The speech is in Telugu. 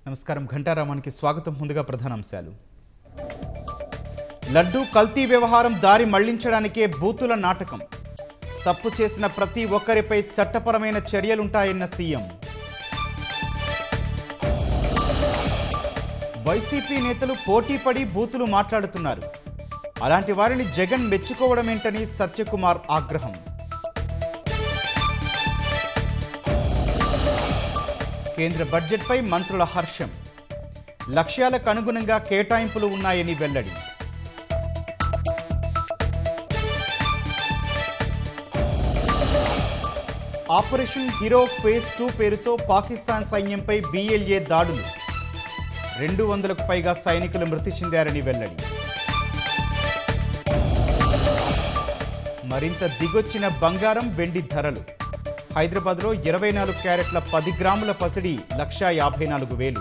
నమస్కారం. ఘంటారామానికి స్వాగతం. ముందుగా ప్రధానాంశాలు. లడ్డూ కల్తీ వ్యవహారం దారి మళ్లించడానికే బూతుల నాటకం. తప్పు చేసిన ప్రతి ఒక్కరిపై చట్టపరమైన చర్యలుంటాయన్న సీఎం. వైసీపీ నేతలు పోటీపడి బూతులు మాట్లాడుతున్నారు. అలాంటి వారిని జగన్ మెచ్చుకోవడమేంటని సత్యకుమార్ ఆగ్రహం. కేంద్ర బడ్జెట్పై మంత్రుల హర్షం. లక్ష్యాలకు అనుగుణంగా కేటాయింపులు ఉన్నాయని వెల్లడి. ఆపరేషన్ హీరో ఫేజ్ 2 పేరుతో పాకిస్తాన్ సైన్యంపై BLA దాడులు. 200కు పైగా సైనికులు మృతి చెందారని వెల్లడి. మరింత దిగొచ్చిన బంగారం, వెండి ధరలు. హైదరాబాద్లో 24 క్యారెట్ల 10 గ్రాముల పసిడి 1,54,000.